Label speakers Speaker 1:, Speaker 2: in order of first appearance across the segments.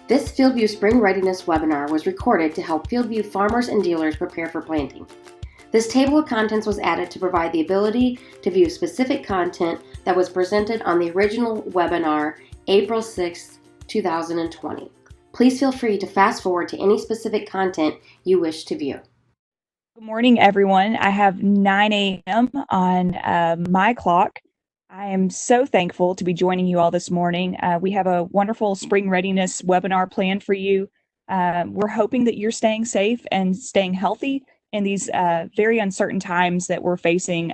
Speaker 1: This FieldView Spring Readiness Webinar was recorded to help FieldView farmers and dealers prepare for planting. This table of contents was added to provide the ability to view specific content that was presented on the original webinar, April 6, 2020. Please feel free to fast forward to any specific content you wish to view.
Speaker 2: Good morning, everyone. I have 9 a.m. on my clock. I am so thankful to be joining you all this morning. We have a wonderful Spring Readiness webinar planned for you. We're hoping that you're staying safe and staying healthy in these very uncertain times that we're facing.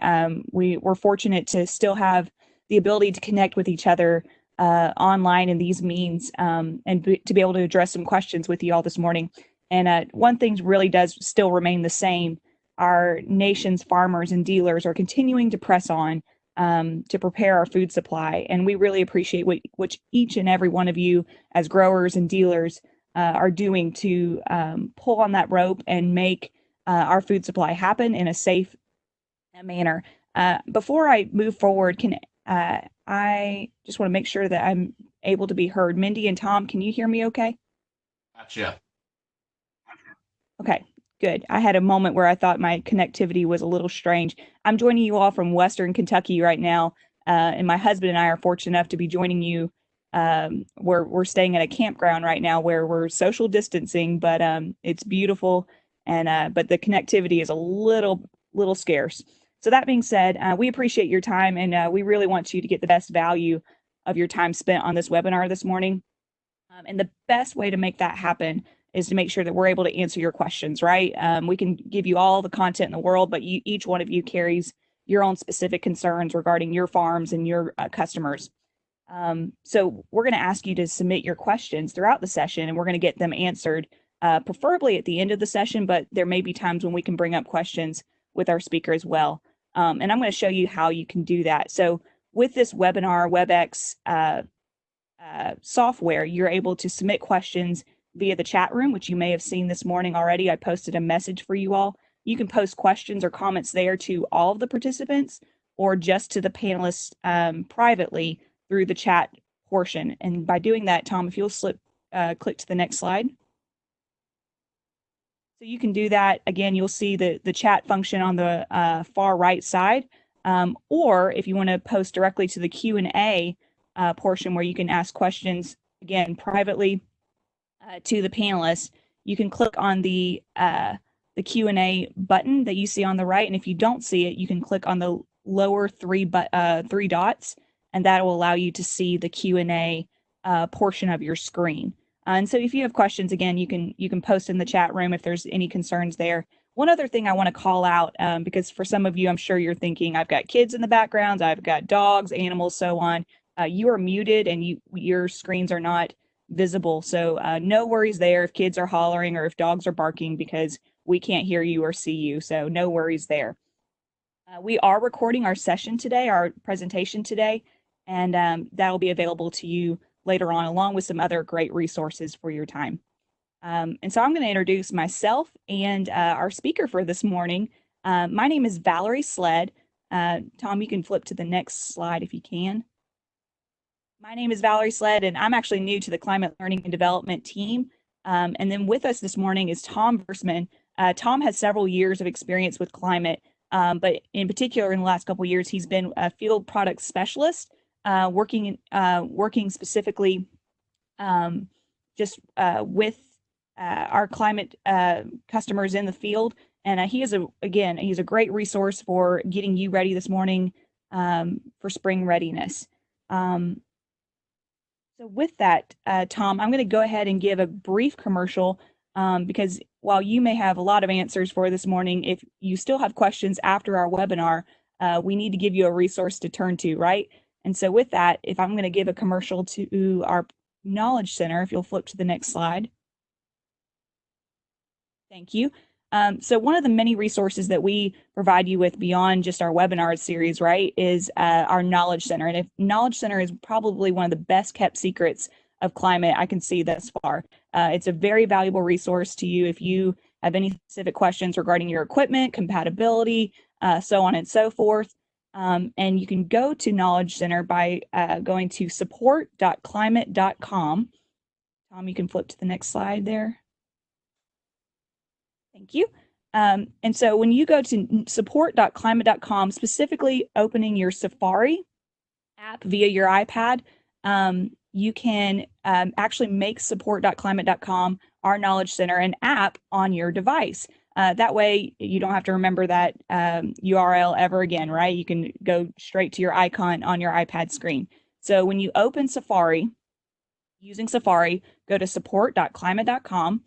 Speaker 2: We're fortunate to still have the ability to connect with each other online in these means and to be able to address some questions with you all this morning. And one thing really does still remain the same. Our nation's farmers and dealers are continuing to press on to prepare our food supply. And we really appreciate what each and every one of you as growers and dealers are doing to pull on that rope and make our food supply happen in a safe manner. Before I move forward, I just want to make sure that I'm able to be heard. Mindy and Tom, can you hear me okay?
Speaker 3: Gotcha.
Speaker 2: Okay, good. I had a moment where I thought my connectivity was a little strange. I'm joining you all from Western Kentucky right now, and my husband and I are fortunate enough to be joining you. We're staying at a campground right now where we're social distancing, but it's beautiful, and but the connectivity is a little scarce. So that being said, we appreciate your time, and we really want you to get the best value of your time spent on this webinar this morning. And the best way to make that happen is to make sure that we're able to answer your questions, right? We can give you all the content in the world, but each one of you carries your own specific concerns regarding your farms and your customers. So we're going to ask you to submit your questions throughout the session, and we're going to get them answered, preferably at the end of the session, but there may be times when we can bring up questions with our speaker as well. And I'm going to show you how you can do that. So with this webinar, WebEx software, you're able to submit questions via the chat room, which you may have seen this morning already. I posted a message for you all. You can post questions or comments there to all of the participants or just to the panelists privately through the chat portion. And by doing that, Tom, if you'll click to the next slide. So you can do that. Again, you'll see the chat function on the far right side. Or if you want to post directly to the Q&A portion where you can ask questions, again, privately to the panelists, you can click on the Q&A button that you see on the right. And if you don't see it, you can click on the lower three dots, and that will allow you to see the Q&A portion of your screen. And so if you have questions, again, you can post in the chat room if there's any concerns there. One other thing I want to call out, because for some of you, I'm sure you're thinking, I've got kids in the background, I've got dogs, animals, so on. You are muted and your screens are not visible. So no worries there if kids are hollering or if dogs are barking, because we can't hear you or see you. So no worries there. We are recording our session today, our presentation today, and that will be available to you later on, along with some other great resources for your time. And so I'm going to introduce myself and our speaker for this morning. My name is Valerie Sled. Tom, you can flip to the next slide if you can. My name is Valerie Sled, and I'm actually new to the Climate Learning and Development team. And then with us this morning is Tom Versman. Tom has several years of experience with climate, but in particular, in the last couple of years, he's been a field product specialist, working specifically just with our climate customers in the field. And he's a great resource for getting you ready this morning for spring readiness. So with that, Tom, I'm going to go ahead and give a brief commercial because while you may have a lot of answers for this morning, if you still have questions after our webinar, we need to give you a resource to turn to, right? And so with that, if I'm going to give a commercial to our Knowledge Center, if you'll flip to the next slide. Thank you. So one of the many resources that we provide you with beyond just our webinar series, right, is our Knowledge Center. And if Knowledge Center is probably one of the best kept secrets of climate I can see thus far. It's a very valuable resource to you if you have any specific questions regarding your equipment, compatibility, so on and so forth. And you can go to Knowledge Center by going to support.climate.com. Tom, you can flip to the next slide there. Thank you. And so when you go to support.climate.com, specifically opening your Safari app via your iPad, you can actually make support.climate.com, our Knowledge Center, an app on your device. That way you don't have to remember that URL ever again, right? You can go straight to your icon on your iPad screen. So when you open Safari, using Safari, go to support.climate.com,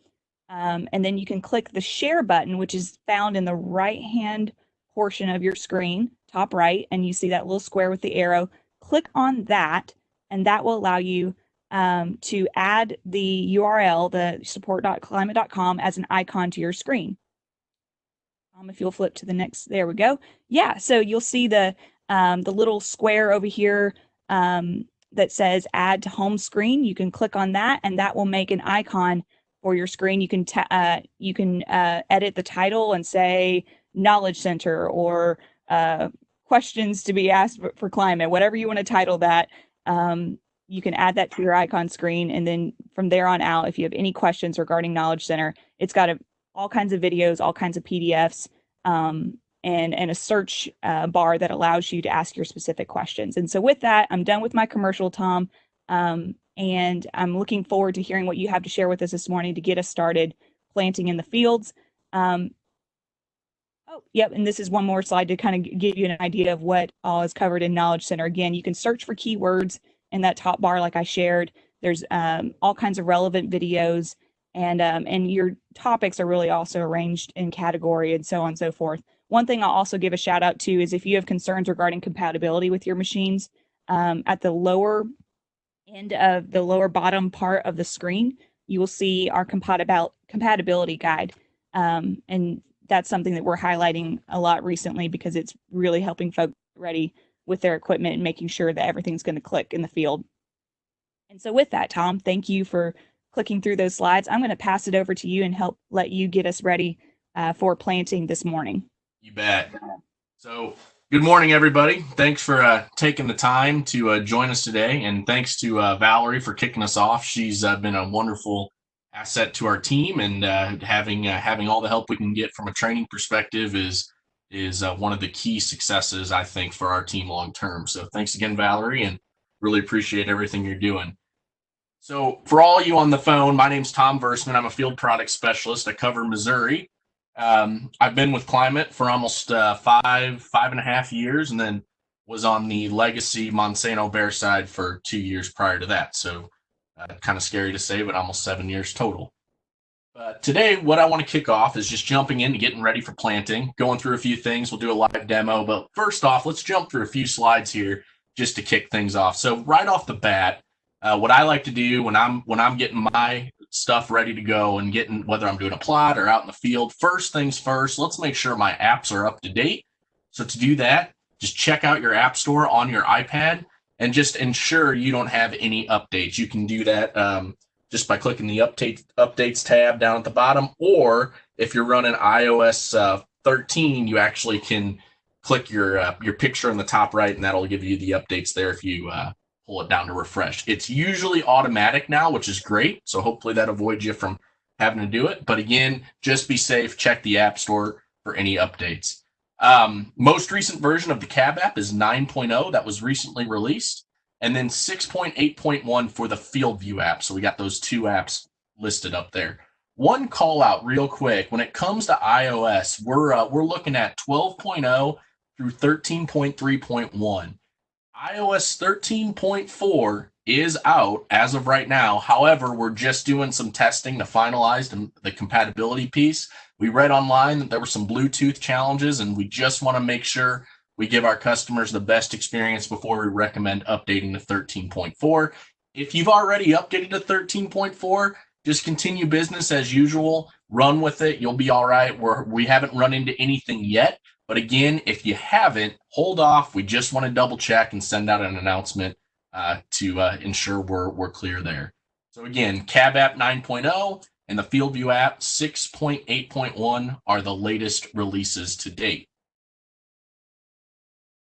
Speaker 2: and then you can click the share button, which is found in the right-hand portion of your screen, top right, and you see that little square with the arrow. Click on that, and that will allow you to add the URL, the support.climate.com, as an icon to your screen. If you'll flip to the next, there we go. Yeah, so you'll see the little square over here that says add to home screen. You can click on that, and that will make an icon for your screen. You can edit the title and say Knowledge Center or questions to be asked for climate, whatever you want to title that. You can add that to your icon screen, and then from there on out, if you have any questions regarding Knowledge Center, it's got all kinds of videos, all kinds of PDFs, and a search bar that allows you to ask your specific questions. And so with that, I'm done with my commercial, Tom, and I'm looking forward to hearing what you have to share with us this morning to get us started planting in the fields. Oh, yep, and this is one more slide to kind of give you an idea of what all is covered in Knowledge Center. Again, you can search for keywords in that top bar like I shared. There's all kinds of relevant videos, and your topics are really also arranged in category and so on and so forth. One thing I'll also give a shout out to is if you have concerns regarding compatibility with your machines, at the lower end of the lower bottom part of the screen, you will see our compatibility guide. And that's something that we're highlighting a lot recently because it's really helping folks get ready with their equipment and making sure that everything's going to click in the field. And so with that, Tom, thank you for clicking through those slides. I'm going to pass it over to you and help let you get us ready for planting this morning.
Speaker 3: You bet. So good morning, everybody. Thanks for taking the time to join us today. And thanks to Valerie for kicking us off. She's been a wonderful asset to our team, and having all the help we can get from a training perspective is one of the key successes, I think, for our team long term. So thanks again, Valerie, and really appreciate everything you're doing. So for all you on the phone, my name's Tom Versman. I'm a field product specialist. I cover Missouri. I've been with Climate for almost 5.5 years, and then was on the legacy Monsanto Bear side for 2 years prior to that. So kind of scary to say, but almost 7 years total. Today, what I want to kick off is just jumping into getting ready for planting, going through a few things. We'll do a live demo, but first off, let's jump through a few slides here just to kick things off. So right off the bat, what I like to do when I'm getting my stuff ready to go and getting, whether I'm doing a plot or out in the field, first things first, let's make sure my apps are up to date. So to do that, just check out your app store on your iPad and just ensure you don't have any updates. You can do that just by clicking the updates tab down at the bottom, or if you're running iOS 13, you actually can click your picture in the top right, and that'll give you the updates there if you pull it down to refresh. It's usually automatic now, which is great. So hopefully that avoids you from having to do it. But again, just be safe. Check the App Store for any updates. Most recent version of the Cab app is 9.0 that was recently released, and then 6.8.1 for the FieldView app. So we got those two apps listed up there. One call out real quick. When it comes to iOS, we're looking at 12.0 through 13.3.1. iOS 13.4 is out as of right now. However, we're just doing some testing to finalize the compatibility piece. We read online that there were some Bluetooth challenges, and we just want to make sure we give our customers the best experience before we recommend updating to 13.4. If you've already updated to 13.4, just continue business as usual. Run with it. You'll be all right. We haven't run into anything yet. But again, if you haven't, hold off. We just want to double check and send out an announcement to ensure we're clear there. So again, Cab app 9.0 and the FieldView app 6.8.1 are the latest releases to date.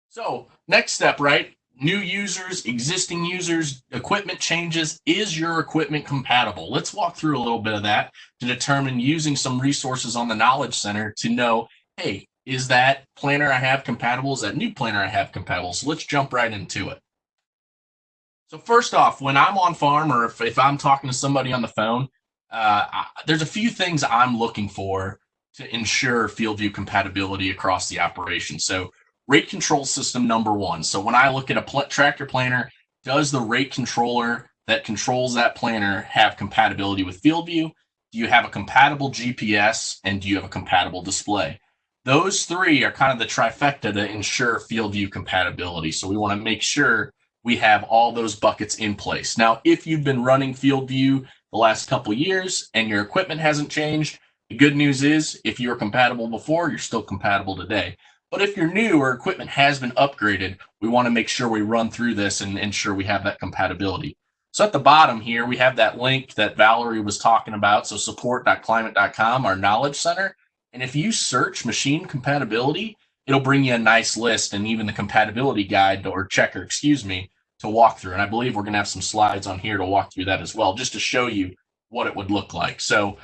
Speaker 3: So next step, right? new users, existing users, equipment changes. Is your equipment compatible? Let's walk through a little bit of that to determine, using some resources on the Knowledge Center to know, hey, is that planner I have compatible? Is that new planner I have compatible? So let's jump right into it. So first off, when I'm on farm, or if I'm talking to somebody on the phone, there's a few things I'm looking for to ensure FieldView compatibility across the operation. So rate control system number one. So when I look at a tractor planner, does the rate controller that controls that planner have compatibility with FieldView? Do you have a compatible GPS? And do you have a compatible display? Those three are kind of the trifecta to ensure FieldView compatibility. So we want to make sure we have all those buckets in place. Now, if you've been running FieldView the last couple of years and your equipment hasn't changed, the good news is if you were compatible before, you're still compatible today. But if you're new or equipment has been upgraded, we want to make sure we run through this and ensure we have that compatibility. So at the bottom here, we have that link that Valerie was talking about. So support.climate.com, our knowledge center. And if you search machine compatibility, it'll bring you a nice list and even the compatibility guide or checker, excuse me, to walk through. And I believe we're going to have some slides on here to walk through that as well, just to show you what it would look like. So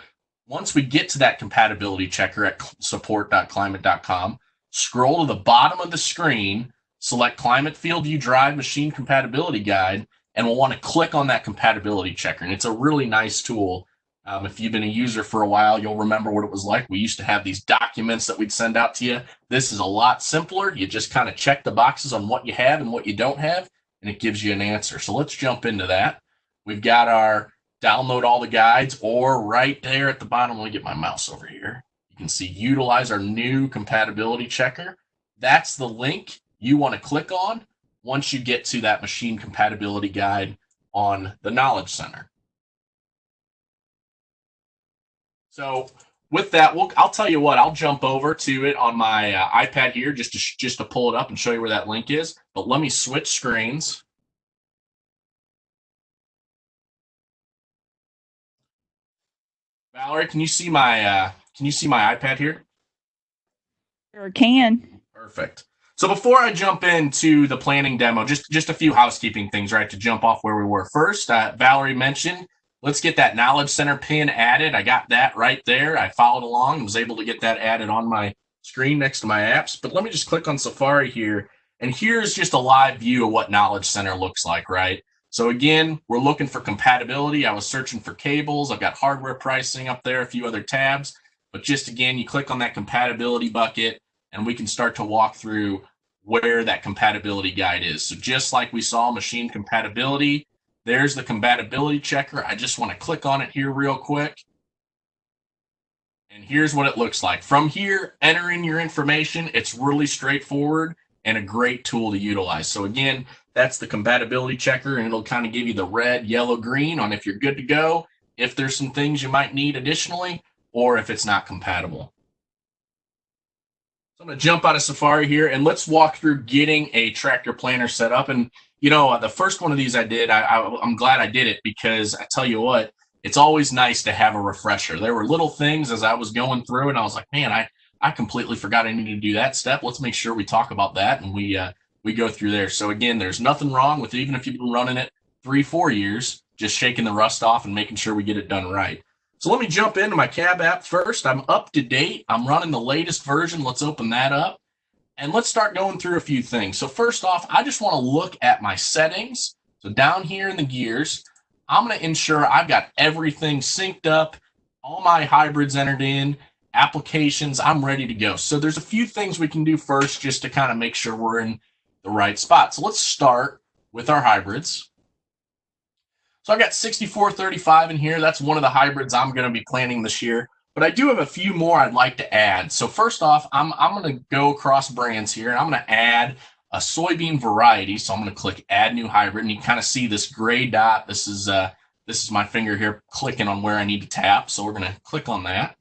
Speaker 3: once we get to that compatibility checker at support.climate.com, scroll to the bottom of the screen, select Climate FieldView Drive Machine Compatibility Guide, and we'll want to click on that compatibility checker. And it's a really nice tool. If you've been a user for a while, you'll remember what it was like. We used to have these documents that we'd send out to you. This is a lot simpler. You just kind of check the boxes on what you have and what you don't have, and it gives you an answer. So let's jump into that. We've got our download all the guides, or right there at the bottom, let me get my mouse over here. You can see utilize our new compatibility checker. That's the link you want to click on once you get to that machine compatibility guide on the Knowledge Center. So with that, I'll tell you what, I'll jump over to it on my iPad here just to pull it up and show you where that link is. But let me switch screens. Valerie, can you see my iPad here?
Speaker 2: Sure can.
Speaker 3: Perfect. So before I jump into the planning demo, just a few housekeeping things, right, to jump off where we were. First, Valerie mentioned, let's get that Knowledge Center pin added. I got that right there. I followed along and was able to get that added on my screen next to my apps. But let me just click on Safari here. And here's just a live view of what Knowledge Center looks like, right? So again, we're looking for compatibility. I was searching for cables. I've got hardware pricing up there, a few other tabs. But just again, you click on that compatibility bucket, and we can start to walk through where that compatibility guide is. So just like we saw machine compatibility, there's the compatibility checker. I just want to click on it here real quick. And here's what it looks like. From here, enter in your information. It's really straightforward and a great tool to utilize. So again, that's the compatibility checker, and it'll kind of give you the red, yellow, green on if you're good to go, if there's some things you might need additionally, or if it's not compatible. So I'm going to jump out of Safari here, and let's walk through getting a tractor planner set up. And you know, the first one of these I did, I'm glad I did it, because I tell you what, it's always nice to have a refresher. There were little things as I was going through, and I was like, man, I completely forgot I needed to do that step. Let's make sure we talk about that, and we go through there. So again, there's nothing wrong with it, even if you've been running it 3-4 years, just shaking the rust off and making sure we get it done right. So let me jump into my cab app first. I'm up to date. I'm running the latest version. Let's open that up. And let's start going through a few things. So first off, I just want to look at my settings. So down here in the gears, I'm going to ensure I've got everything synced up, all my hybrids entered in, applications, I'm ready to go. So there's a few things we can do first just to kind of make sure we're in the right spot. So let's start with our hybrids. So I've got 6435 in here. That's one of the hybrids I'm going to be planning this year. But I do have a few more I'd like to add. So first off, I'm going to go across brands here, and I'm going to add a soybean variety. So I'm going to click Add New Hybrid, and you kind of see this gray dot. This is my finger here clicking on where I need to tap. So we're going to click on that.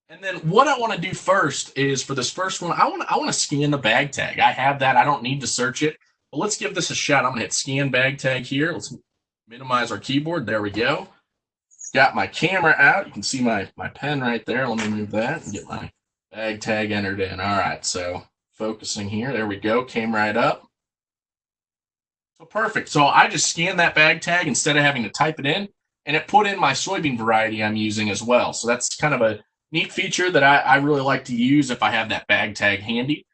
Speaker 3: And then what I want to do first is, for this first one, I want to scan the bag tag. I have that. I don't need to search it. But let's give this a shot. I'm going to hit Scan Bag Tag here. Let's minimize our keyboard. There we go. Got my camera out. You can see my pen right there. Let me move that and get my bag tag entered in. All right, so focusing here. There we go. Came right up. So perfect. So I just scanned that bag tag instead of having to type it in, and it put in my soybean variety I'm using as well. So that's kind of a neat feature that I really like to use if I have that bag tag handy.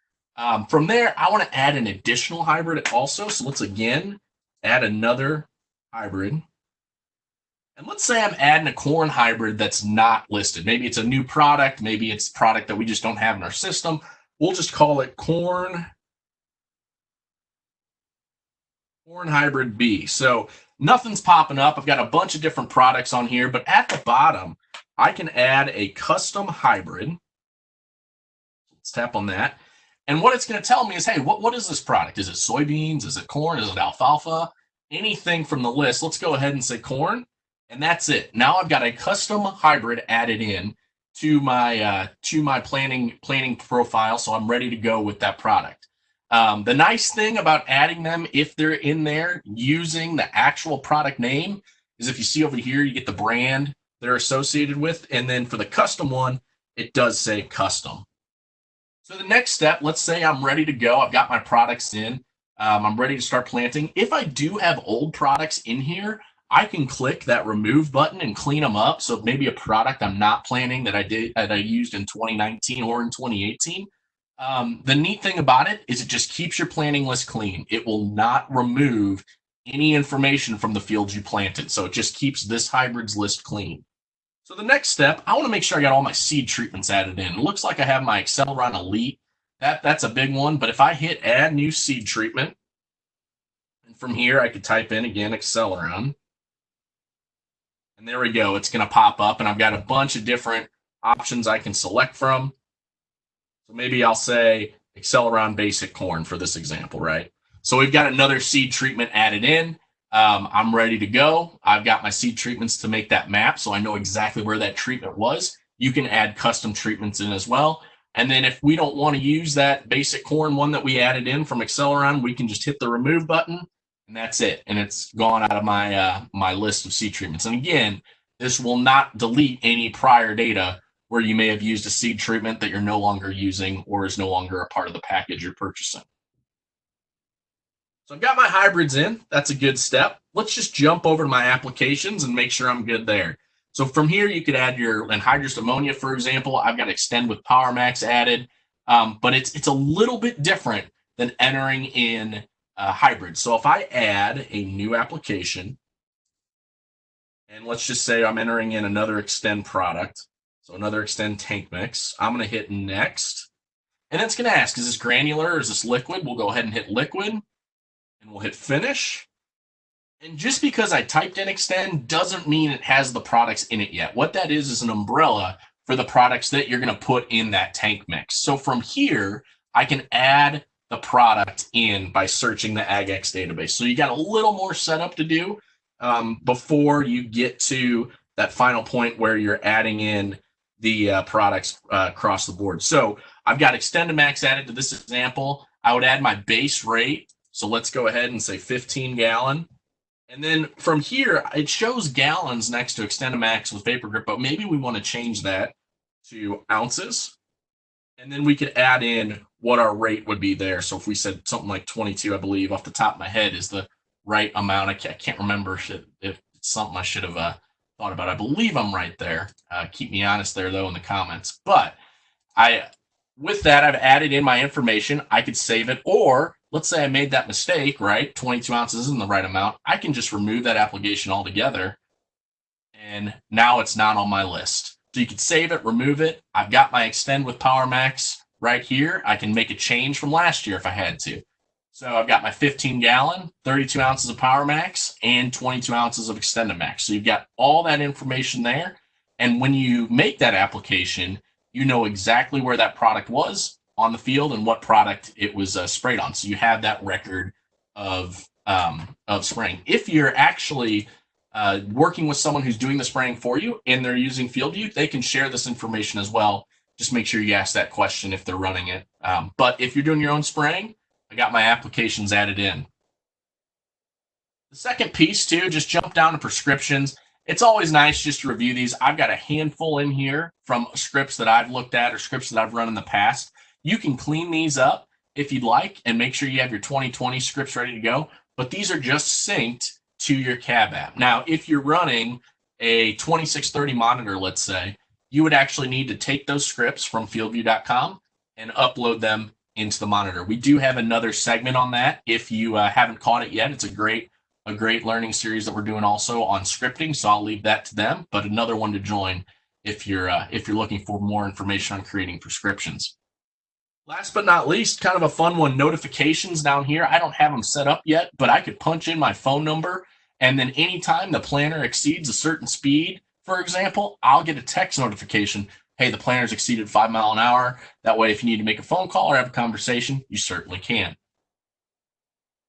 Speaker 3: From there, I want to add an additional hybrid also. So let's again add another hybrid. And let's say I'm adding a corn hybrid that's not listed. Maybe it's a new product. Maybe it's a product that we just don't have in our system. We'll just call it corn hybrid B. So nothing's popping up. I've got a bunch of different products on here, but at the bottom, I can add a custom hybrid. Let's tap on that. And what it's going to tell me is, hey, what is this product? Is it soybeans? Is it corn? Is it alfalfa? Anything from the list. Let's go ahead and say corn. And that's it. Now I've got a custom hybrid added in to my planting profile, so I'm ready to go with that product. The nice thing about adding them, if they're in there using the actual product name, is if you see over here, you get the brand they're associated with, and then for the custom one, it does say custom. So the next step, let's say I'm ready to go. I've got my products in. I'm ready to start planting. If I do have old products in here, I can click that remove button and clean them up. So maybe a product I'm not planting that I used in 2019 or in 2018. The neat thing about it is it just keeps your planting list clean. It will not remove any information from the fields you planted. So it just keeps this hybrids list clean. So the next step, I want to make sure I got all my seed treatments added in. It looks like I have my Acceleron Elite. That's a big one. But if I hit add new seed treatment, and from here I could type in again Acceleron. And there we go. It's going to pop up, and I've got a bunch of different options I can select from. So maybe I'll say Acceleron Basic Corn for this example, right? So we've got another seed treatment added in. I'm ready to go. I've got my seed treatments to make that map, so I know exactly where that treatment was. You can add custom treatments in as well. And then if we don't want to use that basic corn one that we added in from Acceleron, we can just hit the remove button, and that's it. And it's gone out of my my list of seed treatments. And again, this will not delete any prior data where you may have used a seed treatment that you're no longer using or is no longer a part of the package you're purchasing. So I've got my hybrids in. That's a good step. Let's just jump over to my applications and make sure I'm good there. So from here, you could add your anhydrous ammonia, for example. I've got Extend with PowerMax added, but it's a little bit different than entering in hybrids. So if I add a new application, and let's just say I'm entering in another Extend product, so another Extend tank mix, I'm going to hit next. And it's going to ask, is this granular or is this liquid? We'll go ahead and hit liquid, and we'll hit finish. And just because I typed in Extend doesn't mean it has the products in it yet. What that is an umbrella for the products that you're going to put in that tank mix. So from here, I can add the product in by searching the AgX database. So you got a little more setup to do before you get to that final point where you're adding in the products across the board. So I've got Extend-A-Max added to this example. I would add my base rate. So let's go ahead and say 15 gallon. And then from here, it shows gallons next to Extend-A-Max with Vapor Grip, but maybe we want to change that to ounces. And then we could add in what our rate would be there. So if we said something like 22, I believe off the top of my head is the right amount. I can't remember if it's something I should have thought about. I believe I'm right there. Keep me honest there, though, in the comments. But with that, I've added in my information. I could save it, or let's say I made that mistake, right? 22 ounces isn't the right amount. I can just remove that application altogether, and now it's not on my list. So you could save it, remove it. I've got my Extend with PowerMax right here. I can make a change from last year if I had to. So I've got my 15 gallon, 32 ounces of PowerMax, and 22 ounces of Extend-A-Max. So you've got all that information there. And when you make that application, you know exactly where that product was on the field and what product it was sprayed on. So you have that record of spraying. If you're actually working with someone who's doing the spraying for you and they're using FieldView, they can share this information as well. Just make sure you ask that question if they're running it. But if you're doing your own spraying, I got my applications added in. The second piece too, just jump down to prescriptions. It's always nice just to review these. I've got a handful in here from scripts that I've looked at or scripts that I've run in the past. You can clean these up if you'd like and make sure you have your 2020 scripts ready to go. but these are just synced to your cab app. Now, if you're running a 2630 monitor, let's say, you would actually need to take those scripts from fieldview.com and upload them into the monitor. We do have another segment on that. If you haven't caught it yet, it's a great learning series that we're doing also on scripting. So I'll leave that to them, but another one to join if you're looking for more information on creating prescriptions. Last but not least, kind of a fun one, notifications down here. I don't have them set up yet, but I could punch in my phone number, and then anytime the planner exceeds a certain speed, for example, I'll get a text notification. Hey, the planner's exceeded 5 miles an hour. That way, if you need to make a phone call or have a conversation, you certainly can.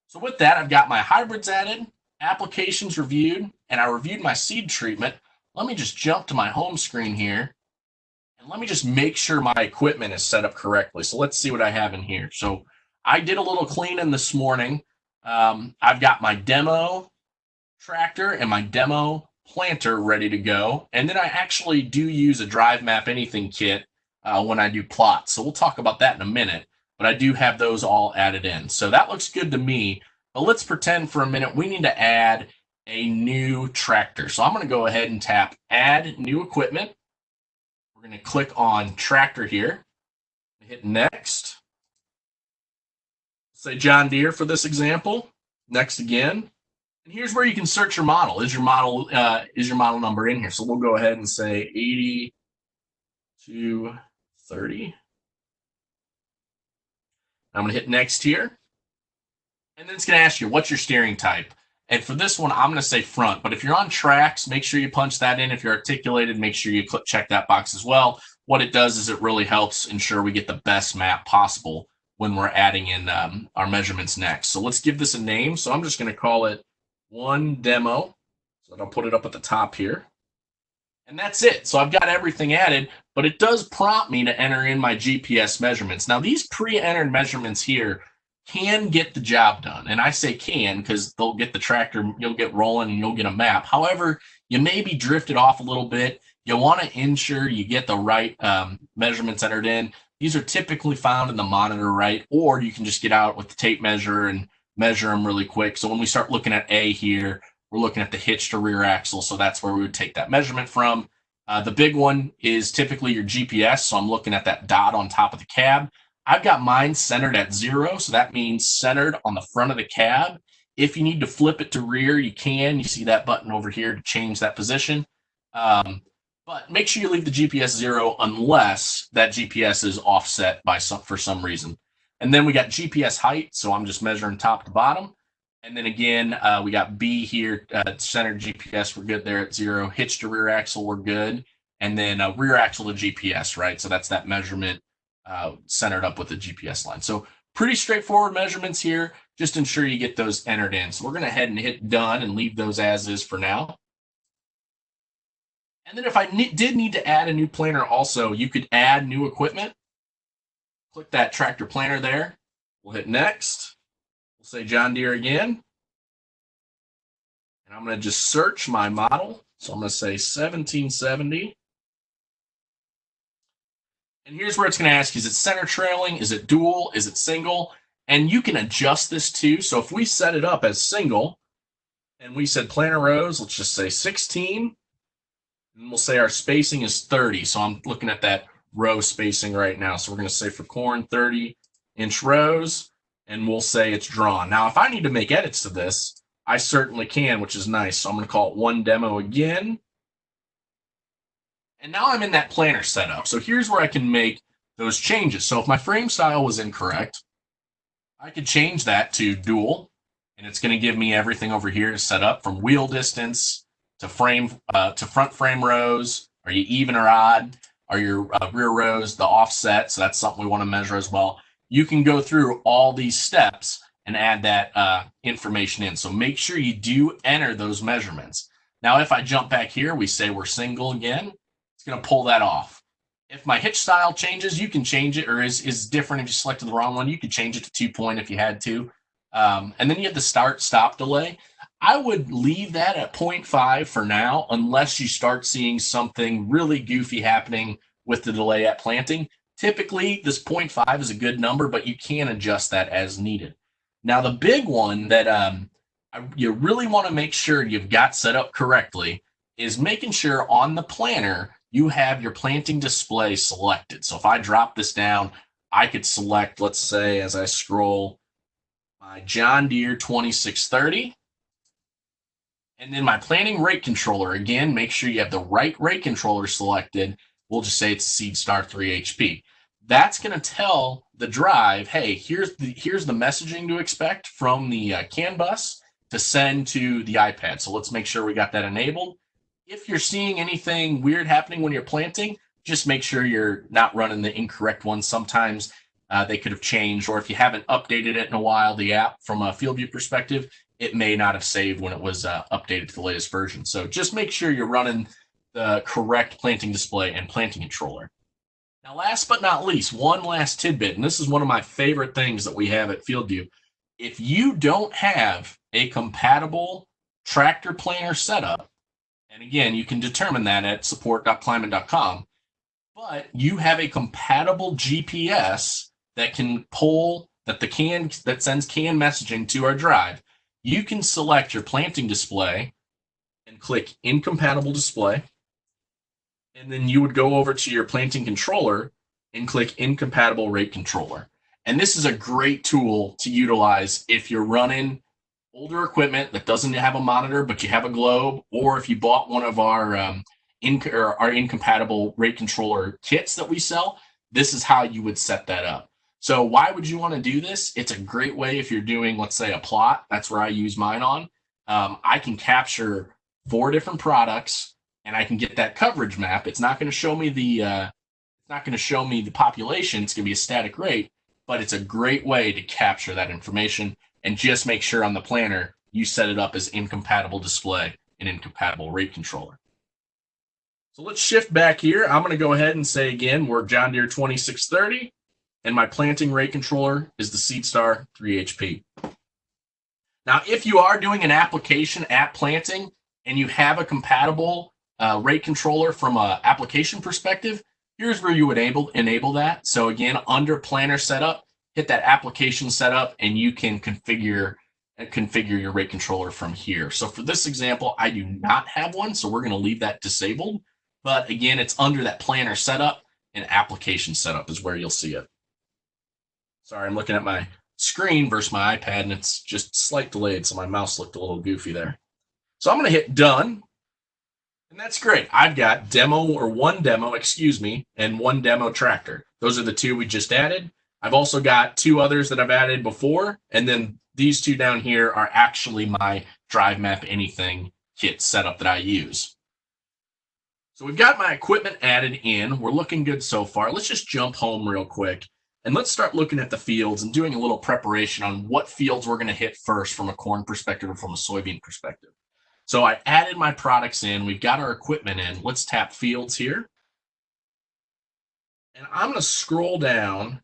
Speaker 3: So with that, I've got my hybrids added, applications reviewed, and I reviewed my seed treatment. Let me just jump to my home screen here, and let me just make sure my equipment is set up correctly. So let's see what I have in here. So I did a little cleaning this morning. I've got my demo tractor and my demo planter ready to go. And then I actually do use a Drive Map Anything kit when I do plots. So we'll talk about that in a minute, but I do have those all added in. So that looks good to me, but let's pretend for a minute we need to add a new tractor. So I'm going to go ahead and tap Add New Equipment. We're going to click on Tractor here, hit Next. Say John Deere for this example. Next again. And here's where you can search your model. Is your model number in here? So we'll go ahead and say 8230. I'm going to hit Next here. And then it's going to ask you, what's your steering type? And for this one, I'm going to say front. But if you're on tracks, make sure you punch that in. If you're articulated, make sure you check that box as well. What it does is it really helps ensure we get the best map possible when we're adding in our measurements next. So let's give this a name. So I'm just going to call it One Demo. So I'll put it up at the top here. And that's it. So I've got everything added, but it does prompt me to enter in my GPS measurements. Now, these pre-entered measurements here can get the job done. And I say can because they'll get the tractor, you'll get rolling and you'll get a map. However, you may be drifted off a little bit. You want to ensure you get the right measurements entered in. These are typically found in the monitor, right? Or you can just get out with the tape measure and measure them really quick. So when we start looking at A here, we're looking at the hitch to rear axle. So that's where we would take that measurement from. The big one is typically your GPS. So I'm looking at that dot on top of the cab. I've got mine centered at 0. So that means centered on the front of the cab. If you need to flip it to rear, you can. You see that button over here to change that position. But make sure you leave the GPS 0 unless that GPS is offset for some reason. And then we got GPS height. So I'm just measuring top to bottom. And then again, we got B here, centered GPS. We're good there at 0. Hitch to rear axle, we're good. And then rear axle to GPS, right? So that's that measurement centered up with the GPS line. So pretty straightforward measurements here. Just ensure you get those entered in. So we're going to head and hit done and leave those as is for now. And then if I did need to add a new planner also, you could add new equipment. Click that tractor planner there. We'll hit next. We'll say John Deere again. And I'm going to just search my model. So I'm going to say 1770. And here's where it's going to ask you, is it center trailing? Is it dual? Is it single? And you can adjust this too. So if we set it up as single and we said planter rows, let's just say 16. And we'll say our spacing is 30. So I'm looking at that row spacing right now. So we're going to say for corn, 30-inch rows. And we'll say it's drawn. Now, if I need to make edits to this, I certainly can, which is nice. So I'm going to call it One Demo again. And now I'm in that planner setup. So here's where I can make those changes. So if my frame style was incorrect, I could change that to dual. And it's going to give me everything over here to set up from wheel distance to frame to front frame rows. Are you even or odd? Are your rear rows the offset? So that's something we want to measure as well. You can go through all these steps and add that information in. So make sure you do enter those measurements. Now, if I jump back here, we say we're single again. It's going to pull that off. If my hitch style changes, you can change it, or is different if you selected the wrong one. You could change it to 2-point if you had to. And then you have the start-stop delay. I would leave that at 0.5 for now, unless you start seeing something really goofy happening with the delay at planting. Typically, this 0.5 is a good number, but you can adjust that as needed. Now, the big one that you really want to make sure you've got set up correctly is making sure on the planner you have your planting display selected. So if I drop this down, I could select, let's say, as I scroll, my John Deere 2630. And then my planting rate controller, again, make sure you have the right rate controller selected. We'll just say it's SeedStar 3HP. That's going to tell the drive, hey, here's the messaging to expect from the CAN bus to send to the iPad. So let's make sure we got that enabled. If you're seeing anything weird happening when you're planting, just make sure you're not running the incorrect one. Sometimes they could have changed, or if you haven't updated it in a while, the app from a FieldView perspective, it may not have saved when it was updated to the latest version. So just make sure you're running the correct planting display and planting controller. Now, last but not least, one last tidbit, and this is one of my favorite things that we have at FieldView. If you don't have a compatible tractor planner setup, and again, you can determine that at support.climate.com, but you have a compatible GPS that can pull, that sends CAN messaging to our drive, you can select your planting display and click Incompatible Display. And then you would go over to your planting controller and click Incompatible Rate Controller. And this is a great tool to utilize if you're running older equipment that doesn't have a monitor, but you have a globe, or if you bought one of our incompatible rate controller kits that we sell, this is how you would set that up. So why would you want to do this? It's a great way if you're doing, let's say, a plot. That's where I use mine on. I can capture 4 different products, and I can get that coverage map. It's not going to show me the population. It's going to be a static rate, but it's a great way to capture that information. And just make sure on the planner you set it up as incompatible display and incompatible rate controller. So let's shift back here. I'm going to go ahead and say again, we're John Deere 2630, and my planting rate controller is the SeedStar 3HP. Now, if you are doing an application at planting and you have a compatible rate controller from an application perspective, here's where you would enable that. So again, under planner setup, hit that application setup, and you can configure your rate controller from here. So for this example, I do not have one, so we're going to leave that disabled. But again, it's under that planner setup, and application setup is where you'll see it. Sorry, I'm looking at my screen versus my iPad, and it's just slight delayed, so my mouse looked a little goofy there. So I'm going to hit done, and that's great. I've got one demo, and one demo tractor. Those are the 2 we just added. I've also got 2 others that I've added before, and then these 2 down here are actually my Drive Map Anything kit setup that I use. So we've got my equipment added in. We're looking good so far. Let's just jump home real quick, and let's start looking at the fields and doing a little preparation on what fields we're going to hit first from a corn perspective or from a soybean perspective. So I added my products in. We've got our equipment in. Let's tap fields here. And I'm going to scroll down.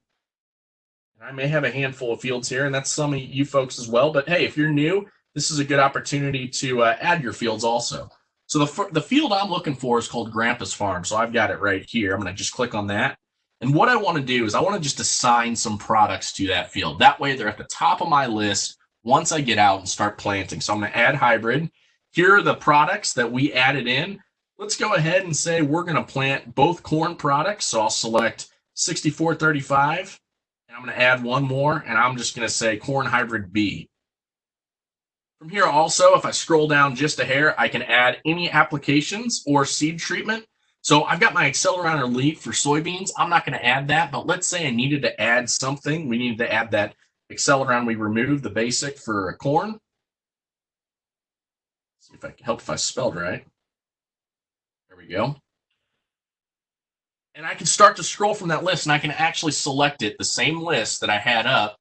Speaker 3: I may have a handful of fields here, and that's some of you folks as well. But hey, if you're new, this is a good opportunity to add your fields also. So the field I'm looking for is called Grandpa's Farm. So I've got it right here. I'm going to just click on that. And what I want to do is I want to just assign some products to that field. That way they're at the top of my list once I get out and start planting. So I'm going to add hybrid. Here are the products that we added in. Let's go ahead and say we're going to plant both corn products. So I'll select 6435. And I'm going to add one more, and I'm just going to say corn hybrid B. From here also, if I scroll down just a hair, I can add any applications or seed treatment. So I've got my Acceleron Elite for soybeans. I'm not going to add that, but let's say I needed to add something. We needed to add that Acceleron we removed, the basic for corn. See if I can help if I spelled right. There we go. And I can start to scroll from that list, and I can actually select it, the same list that I had up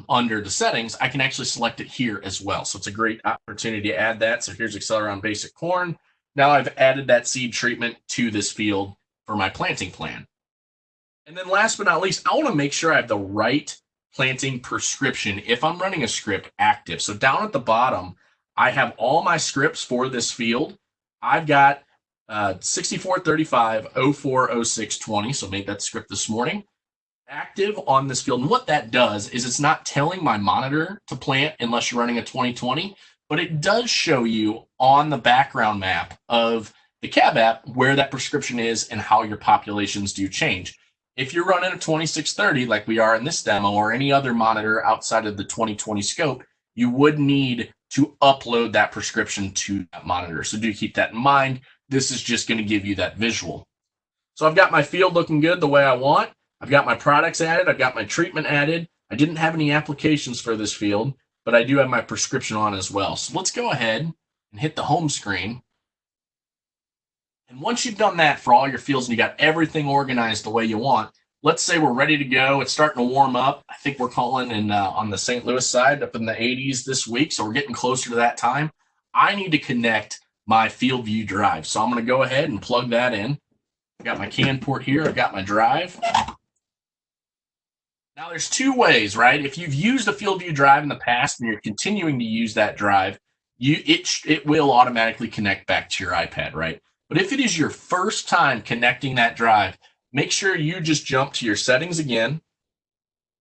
Speaker 3: under the settings. I can actually select it here as well. So it's a great opportunity to add that. So here's Acceleron Basic Corn. Now I've added that seed treatment to this field for my planting plan. And then last but not least, I want to make sure I have the right planting prescription if I'm running a script active. So down at the bottom, I have all my scripts for this field. I've got 6435 04 06 20, so made that script this morning. active on this field. And what that does is it's not telling my monitor to plant unless you're running a 2020, but it does show you on the background map of the cab app where that prescription is and how your populations do change. If you're running a 2630 like we are in this demo or any other monitor outside of the 2020 scope, you would need to upload that prescription to that monitor. So do keep that in mind. This is just going to give you that visual. So I've got my field looking good the way I want. I've got my products added. I've got my treatment added. I didn't have any applications for this field, but I do have my prescription on as well. So let's go ahead and hit the home screen. And once you've done that for all your fields and you got everything organized the way you want, let's say we're ready to go. It's starting to warm up. I think we're calling in on the St. Louis side up in the 80s this week. So we're getting closer to that time. I need to connect my FieldView Drive. So I'm going to go ahead and plug that in. I've got my CAN port here. I've got my drive. Now there's two ways, right? If you've used a FieldView Drive in the past and you're continuing to use that drive, it will automatically connect back to your iPad, right? But if it is your first time connecting that drive, make sure you just jump to your settings again,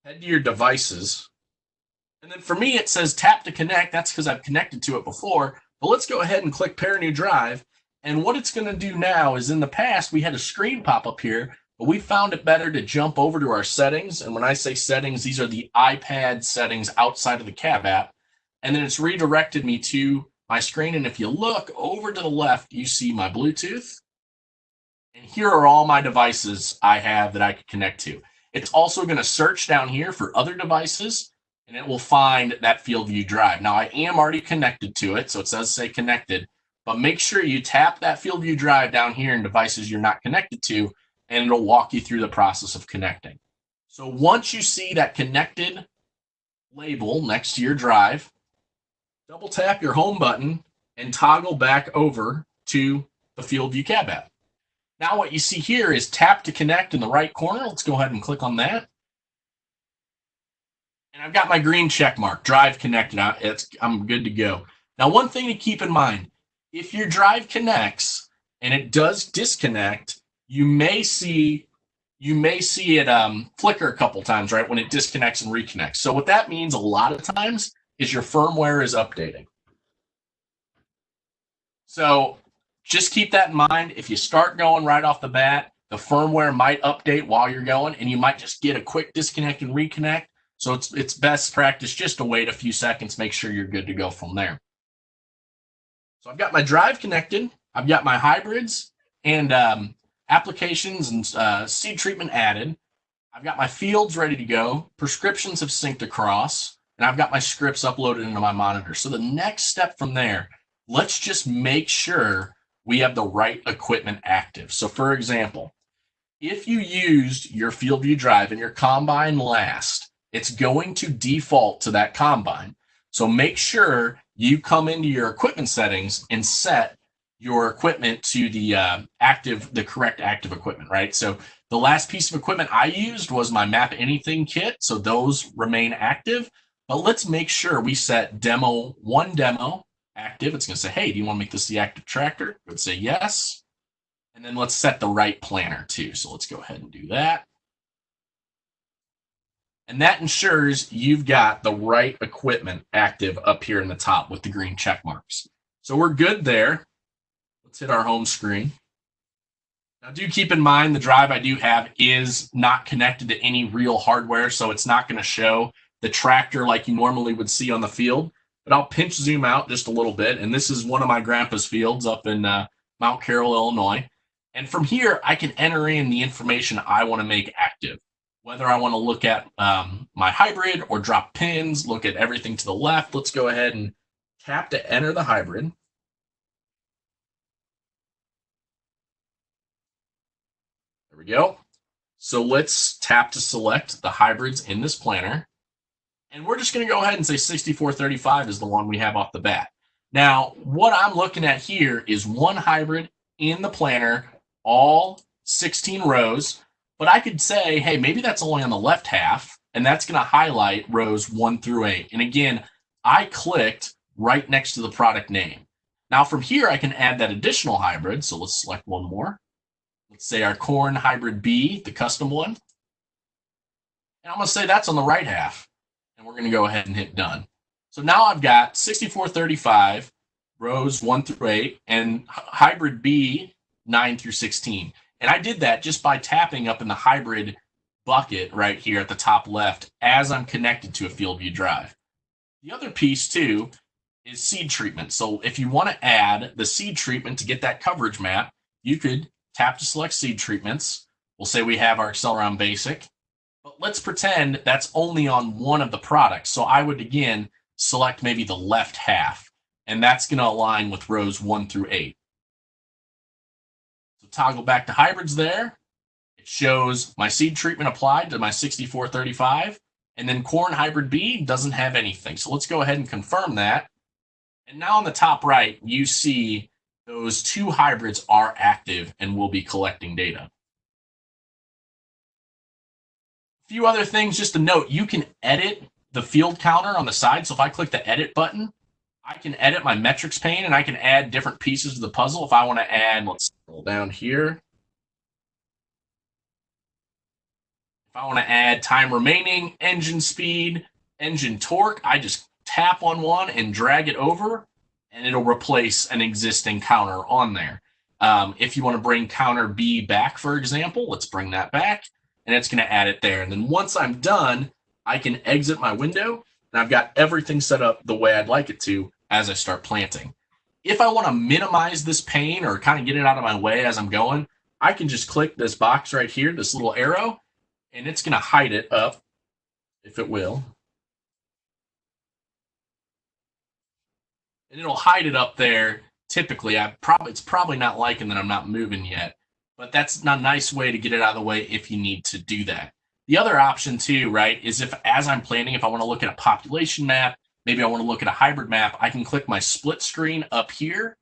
Speaker 3: head to your devices, and then for me it says tap to connect. That's because I've connected to it before, but let's go ahead and click pair new drive. And what it's going to do now is in the past we had a screen pop up here, but we found it better to jump over to our settings. And when I say settings, these are the iPad settings outside of the cab app. And then it's redirected me to my screen. And if you look over to the left, you see my Bluetooth. And here are all my devices I have that I could connect to. It's also going to search down here for other devices, and it will find that FieldView Drive. Now, I am already connected to it, so it does say connected. But make sure you tap that FieldView Drive down here in devices you're not connected to, and it'll walk you through the process of connecting. So once you see that connected label next to your drive, double tap your home button and toggle back over to the FieldView cab app. Now what you see here is tap to connect in the right corner. Let's go ahead and click on that. And I've got my green check mark, drive connected. I'm good to go. Now, one thing to keep in mind, if your drive connects and it does disconnect, you may see it flicker a couple times, right, when it disconnects and reconnects. So what that means a lot of times is your firmware is updating. So just keep that in mind. If you start going right off the bat, the firmware might update while you're going, and you might just get a quick disconnect and reconnect. So it's best practice just to wait a few seconds, make sure you're good to go from there. So I've got my drive connected. I've got my hybrids and applications and seed treatment added. I've got my fields ready to go. Prescriptions have synced across, and I've got my scripts uploaded into my monitor. So the next step from there, let's just make sure we have the right equipment active. So for example, if you used your FieldView Drive in your combine last, it's going to default to that combine. So make sure you come into your equipment settings and set your equipment to the correct active equipment, right? So the last piece of equipment I used was my Map Anything kit. So those remain active, but let's make sure we set demo active. It's going to say, hey, do you want to make this the active tractor? It would say yes. And then let's set the right planner too. So let's go ahead and do that. And that ensures you've got the right equipment active up here in the top with the green check marks. So we're good there. Let's hit our home screen. Now do keep in mind the drive I do have is not connected to any real hardware, so it's not going to show the tractor like you normally would see on the field. But I'll pinch zoom out just a little bit. And this is one of my grandpa's fields up in Mount Carroll, Illinois. And from here, I can enter in the information I want to make active. Whether I want to look at my hybrid or drop pins, look at everything to the left. Let's go ahead and tap to enter the hybrid. There we go. So let's tap to select the hybrids in this planner. And we're just going to go ahead and say 6435 is the one we have off the bat. Now, what I'm looking at here is one hybrid in the planner, all 16 rows. But I could say, hey, maybe that's only on the left half, and that's going to highlight rows 1 through 8. And again, I clicked right next to the product name. Now from here, I can add that additional hybrid. So let's select one more. Let's say our corn hybrid B, the custom one. And I'm going to say that's on the right half. And we're going to go ahead and hit done. So now I've got 6435, rows 1 through 8, and hybrid B 9 through 16. And I did that just by tapping up in the hybrid bucket right here at the top left as I'm connected to a FieldView Drive. The other piece too is seed treatment. So if you want to add the seed treatment to get that coverage map, you could tap to select seed treatments. We'll say we have our Acceleron Basic, but let's pretend that's only on one of the products. So I would again select maybe the left half, and that's going to align with rows 1 through 8. So toggle back to hybrids there. It shows my seed treatment applied to my 6435, and then corn hybrid B doesn't have anything. So let's go ahead and confirm that. And now on the top right, you see those 2 hybrids are active and will be collecting data. A few other things just to note, you can edit the field counter on the side. So if I click the edit button, I can edit my metrics pane and I can add different pieces of the puzzle. If I want to add, let's scroll down here. If I want to add time remaining, engine speed, engine torque, I just tap on one and drag it over, and it'll replace an existing counter on there. If you want to bring counter B back, for example, let's bring that back, and it's going to add it there. And then once I'm done, I can exit my window, and I've got everything set up the way I'd like it to as I start planting. If I want to minimize this pane or kind of get it out of my way as I'm going, I can just click this box right here, this little arrow, and it's going to hide it up, if it will. And it'll hide it up there. Typically, it's probably not liking that I'm not moving yet, but that's a nice way to get it out of the way if you need to do that. The other option too, right, is if as I'm planning, if I want to look at a population map, maybe I want to look at a hybrid map, I can click my split screen up here.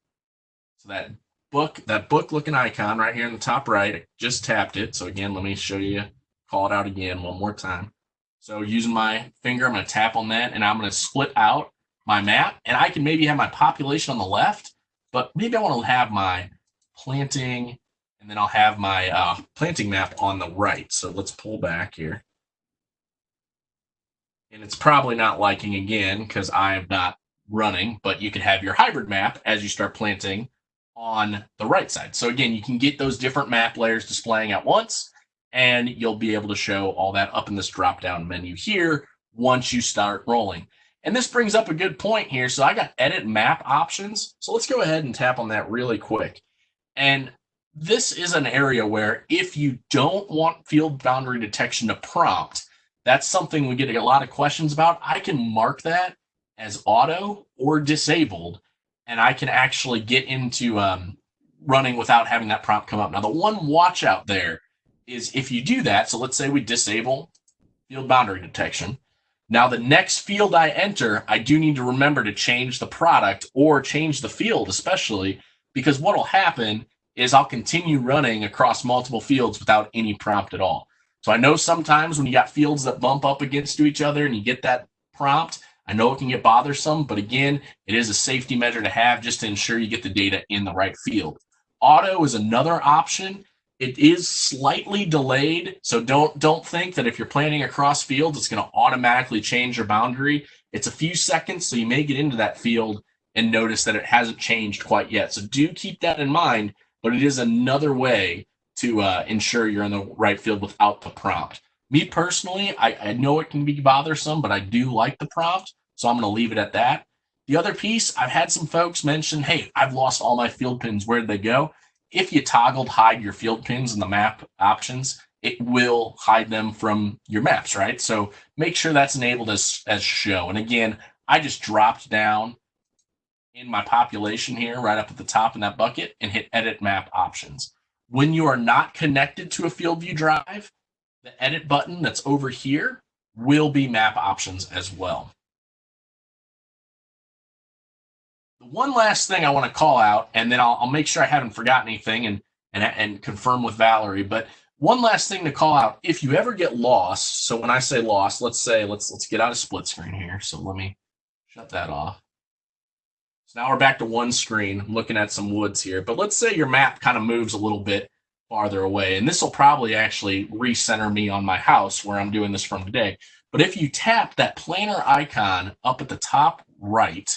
Speaker 3: So that book looking icon right here in the top right, I just tapped it. So again, let me show you, call it out again one more time. So using my finger, I'm going to tap on that, and I'm going to split out my map, and I can maybe have my population on the left, but maybe I want to have my planting, and then I'll have my planting map on the right. So let's pull back here. And it's probably not liking again because I am not running, but you can have your hybrid map as you start planting on the right side. So again, you can get those different map layers displaying at once, and you'll be able to show all that up in this drop-down menu here once you start rolling. And this brings up a good point here. So I got edit map options. So let's go ahead and tap on that really quick. And this is an area where if you don't want field boundary detection to prompt, that's something we get a lot of questions about. I can mark that as auto or disabled, and I can actually get into running without having that prompt come up. Now, the one watch out there is if you do that, so let's say we disable field boundary detection. Now, the next field I enter, I do need to remember to change the product or change the field, especially because what will happen is I'll continue running across multiple fields without any prompt at all. So I know sometimes when you got fields that bump up against each other and you get that prompt, I know it can get bothersome, but again, it is a safety measure to have just to ensure you get the data in the right field. Auto is another option. It is slightly delayed, so don't think that if you're planting across fields, it's going to automatically change your boundary. It's a few seconds, so you may get into that field and notice that it hasn't changed quite yet. So do keep that in mind, but it is another way to ensure you're in the right field without the prompt. Me personally, I know it can be bothersome, but I do like the prompt, so I'm going to leave it at that. The other piece, I've had some folks mention, hey, I've lost all my field pins. Where did they go? If you toggled hide your field pins in the map options, it will hide them from your maps, right? So make sure that's enabled as show. And again, I just dropped down in my population here, right up at the top in that bucket, and hit edit map options. When you are not connected to a FieldView Drive, the edit button that's over here will be map options as well. The one last thing I want to call out, and then I'll make sure I haven't forgotten anything and confirm with Valerie, but one last thing to call out, if you ever get lost, so when I say lost, let's get out of split screen here. So let me shut that off. So now we're back to one screen. I'm looking at some woods here, but let's say your map kind of moves a little bit farther away. And this will probably actually recenter me on my house where I'm doing this from today. But if you tap that planner icon up at the top right,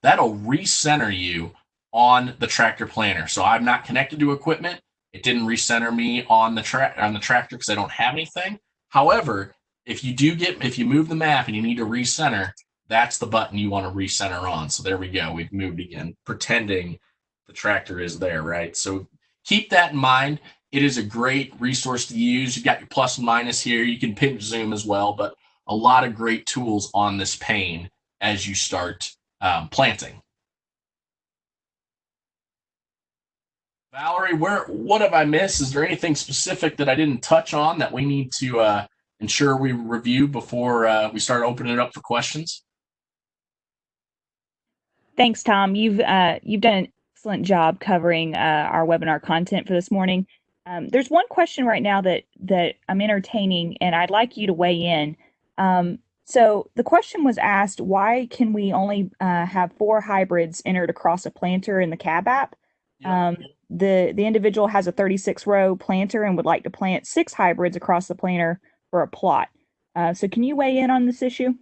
Speaker 3: that'll recenter you on the tractor planner. So I'm not connected to equipment. It didn't recenter me on the tractor because I don't have anything. However, if you move the map and you need to recenter, that's the button you want to recenter on. So there we go. We've moved again, pretending the tractor is there, right? So keep that in mind. It is a great resource to use. You got your plus and minus here. You can pinch zoom as well, but a lot of great tools on this pane as you start planting. Valerie, what have I missed? Is there anything specific that I didn't touch on that we need to ensure we review before we start opening it up for questions?
Speaker 2: Thanks, Tom. You've done an excellent job covering our webinar content for this morning. There's one question right now that I'm entertaining, and I'd like you to weigh in. So the question was asked, why can we only have 4 hybrids entered across a planter in the CAB app?
Speaker 3: Yeah.
Speaker 2: The individual has a 36-row planter and would like to plant 6 hybrids across the planter for a plot. So can you weigh in on this issue?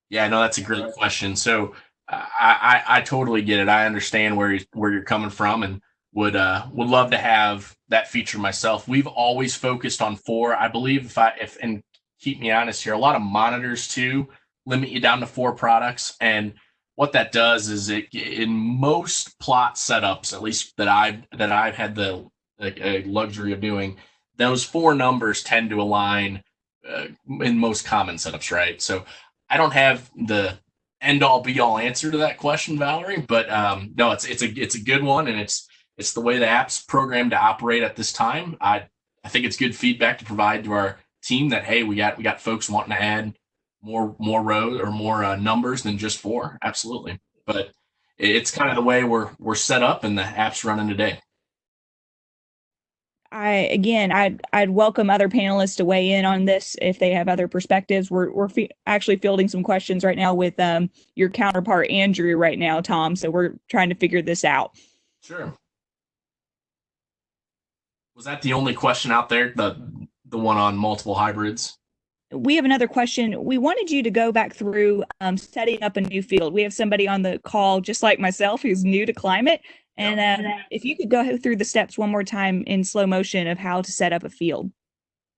Speaker 3: Yeah, no, that's a great question. So I totally get it. I understand where you're coming from, and would love to have that feature myself. We've always focused on 4. I believe if and keep me honest here, a lot of monitors too limit you down to 4 products. And what that does is in most plot setups, at least that I've had the luxury of doing, those 4 numbers tend to align in most common setups, right? So I don't have the end all be all answer to that question, Valerie, but no, it's a good one, and it's the way the app's programmed to operate at this time. I think it's good feedback to provide to our team that, hey, we got folks wanting to add more rows or more numbers than just 4. Absolutely. But it's kind of the way we're set up and the app's running today.
Speaker 2: I'd welcome other panelists to weigh in on this if they have other perspectives. We're actually fielding some questions right now with your counterpart Andrew right now, Tom. So we're trying to figure this out.
Speaker 3: Sure. Was that the only question out there? The one on multiple hybrids?
Speaker 2: We have another question. We wanted you to go back through setting up a new field. We have somebody on the call, just like myself, who's new to climate. And if you could go through the steps one more time in slow motion of how to set up a field.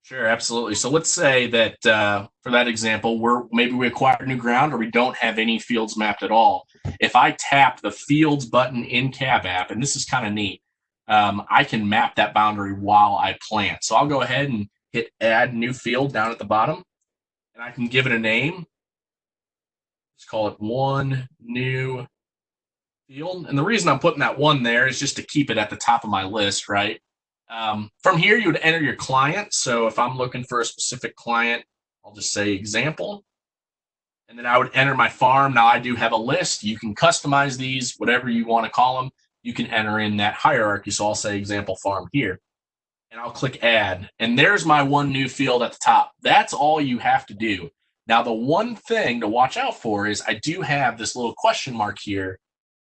Speaker 3: Sure, absolutely. So let's say that for that example, maybe we acquired new ground or we don't have any fields mapped at all. If I tap the fields button in CAB app, and this is kind of neat, I can map that boundary while I plant. So I'll go ahead and hit add new field down at the bottom, and I can give it a name. Let's call it one new field. And the reason I'm putting that 1 there is just to keep it at the top of my list, right? From here, you would enter your client. So if I'm looking for a specific client, I'll just say example. And then I would enter my farm. Now I do have a list. You can customize these, whatever you want to call them. You can enter in that hierarchy. So I'll say example farm here. And I'll click add. And there's my 1 new field at the top. That's all you have to do. Now, the one thing to watch out for is I do have this little question mark here.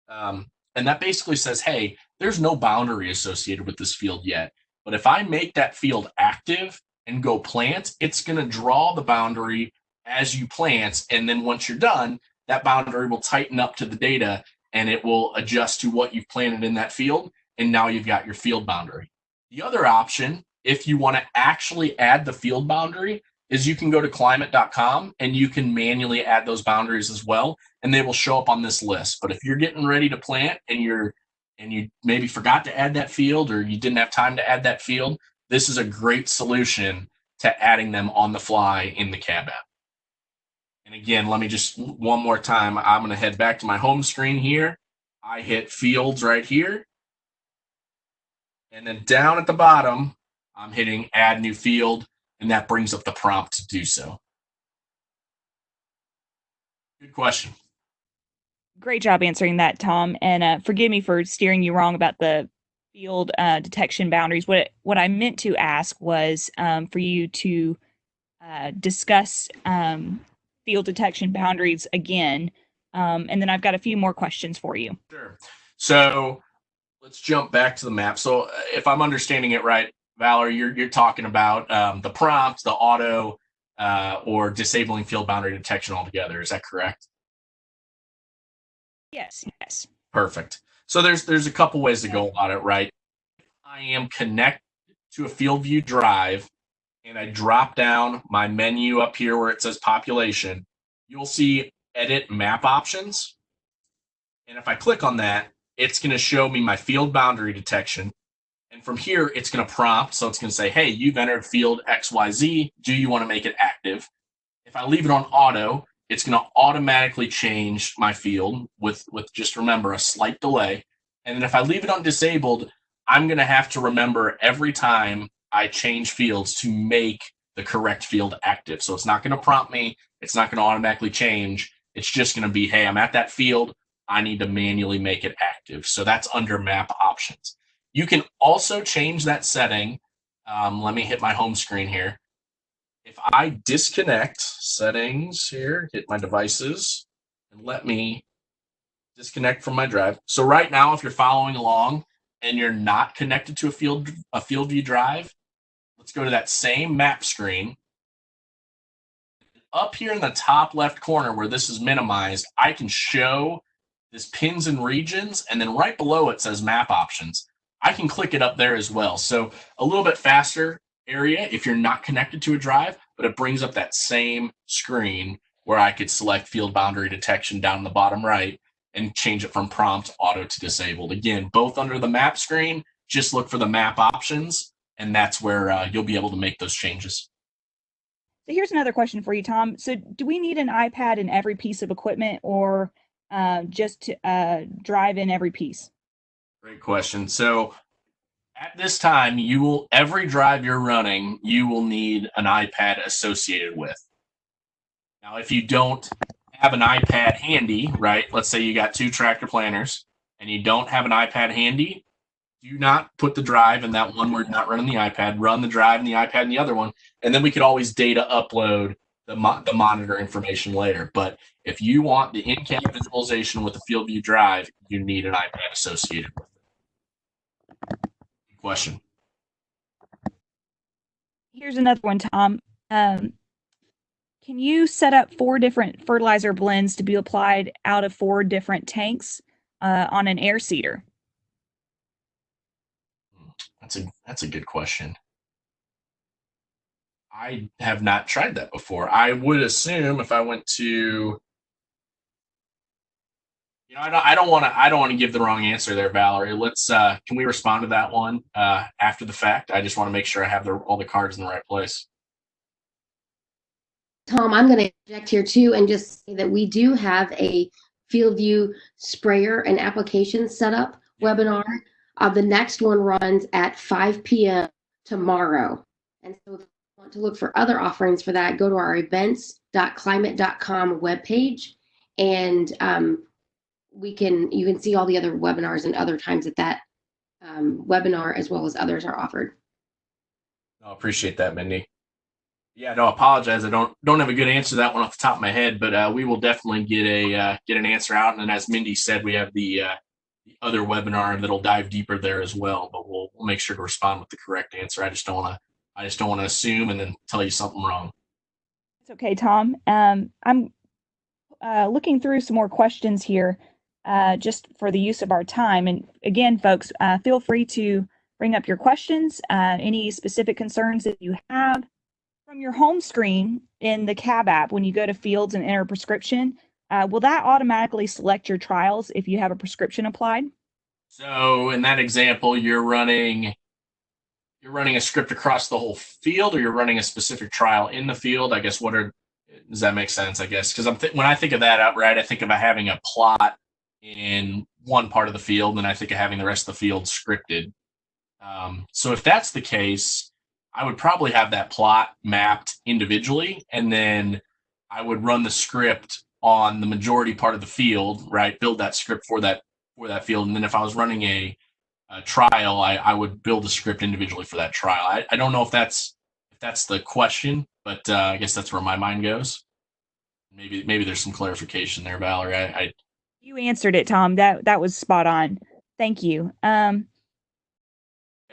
Speaker 3: And that basically says, hey, there's no boundary associated with this field yet. But if I make that field active and go plant, it's going to draw the boundary as you plant. And then once you're done, that boundary will tighten up to the data and it will adjust to what you've planted in that field. And now you've got your field boundary. The other option, if you want to actually add the field boundary, is you can go to climate.com and you can manually add those boundaries as well, and they will show up on this list. But if you're getting ready to plant and you maybe forgot to add that field or you didn't have time to add that field, this is a great solution to adding them on the fly in the CAB app. And again, let me just one more time, I'm going to head back to my home screen here. I hit fields right here. And then down at the bottom, I'm hitting add new field, and that brings up the prompt to do so. Good question.
Speaker 2: Great job answering that, Tom. And forgive me for steering you wrong about the field detection boundaries. What I meant to ask was for you to discuss field detection boundaries again. And then I've got a few more questions for you.
Speaker 3: Sure. So let's jump back to the map. So if I'm understanding it right, Valerie, you're talking about the prompt, the auto, or disabling field boundary detection altogether. Is that correct?
Speaker 2: Yes.
Speaker 3: Perfect. So there's a couple ways to go about it, right? I am connected to a FieldView Drive, and I drop down my menu up here where it says population. You'll see edit map options. And if I click on that, it's going to show me my field boundary detection. And from here, it's going to prompt. So it's going to say, hey, you've entered field XYZ. Do you want to make it active? If I leave it on auto, it's going to automatically change my field with just remember a slight delay. And then if I leave it on disabled, I'm going to have to remember every time I change fields to make the correct field active. So it's not going to prompt me. It's not going to automatically change. It's just going to be, hey, I'm at that field. I need to manually make it active. So that's under map options. You can also change that setting. Let me hit my home screen here. If I disconnect settings here, hit my devices, and let me disconnect from my drive. So right now, if you're following along and you're not connected to a FieldView Drive, let's go to that same map screen. Up here in the top left corner where this is minimized, I can show this pins and regions, and then right below it says map options. I can click it up there as well. So a little bit faster area if you're not connected to a drive, but it brings up that same screen where I could select field boundary detection down in the bottom right and change it from prompt auto to disabled. Again, both under the map screen, just look for the map options, and that's where you'll be able to make those changes.
Speaker 2: So here's another question for you, Tom. So do we need an iPad in every piece of equipment, or just to drive in every piece?
Speaker 3: Great question. So at this time, every drive you're running, you will need an iPad associated with. Now, if you don't have an iPad handy, right? Let's say you got 2 tractor planters and you don't have an iPad handy, do not put the drive in that one where you're not running the iPad. Run the drive and the iPad in the other one, and then we could always data upload the monitor information later. But if you want the in-cab visualization with the FieldView Drive, you need an iPad associated with it. Question.
Speaker 2: Here's another one, Tom. Can you set up 4 different fertilizer blends to be applied out of 4 different tanks on an air seeder?
Speaker 3: That's a good question. I have not tried that before. I would assume if I went to, I don't want to give the wrong answer there, Valerie. Let's can we respond to that one after the fact? I just want to make sure I have all the cards in the right place.
Speaker 1: Tom, I'm going to interject here too and just say that we do have a FieldView sprayer and application setup webinar. The next one runs at 5 p.m. tomorrow. And so if you want to look for other offerings for that, go to our events.climate.com webpage, and you can see all the other webinars and other times that that webinar as well as others are offered.
Speaker 3: I appreciate that, Mindy. Yeah, no, apologize. I don't have a good answer to that one off the top of my head, but we will definitely get an answer out. And then, as Mindy said, we have the other webinar that'll dive deeper there as well. But we'll make sure to respond with the correct answer. I just don't want to assume and then tell you something wrong.
Speaker 2: It's okay, Tom. I'm looking through some more questions here, just for the use of our time. And again, folks, feel free to bring up your questions, any specific concerns that you have. From your home screen in the Cab app, when you go to Fields and enter prescription, will that automatically select your trials if you have a prescription applied?
Speaker 3: So in that example, you're running a script across the whole field, or you're running a specific trial in the field? I guess does that make sense? I guess because when I think of that outright, I think of having a plot in one part of the field, and I think of having the rest of the field scripted. So if that's the case, I would probably have that plot mapped individually, and then I would run the script on the majority part of the field, right? Build that script for that field, and then if I was running a trial, I would build a script individually for that trial. I don't know if that's the question, but I guess that's where my mind goes. Maybe there's some clarification there, Valerie.
Speaker 2: You answered it, Tom. That was spot on. Thank you.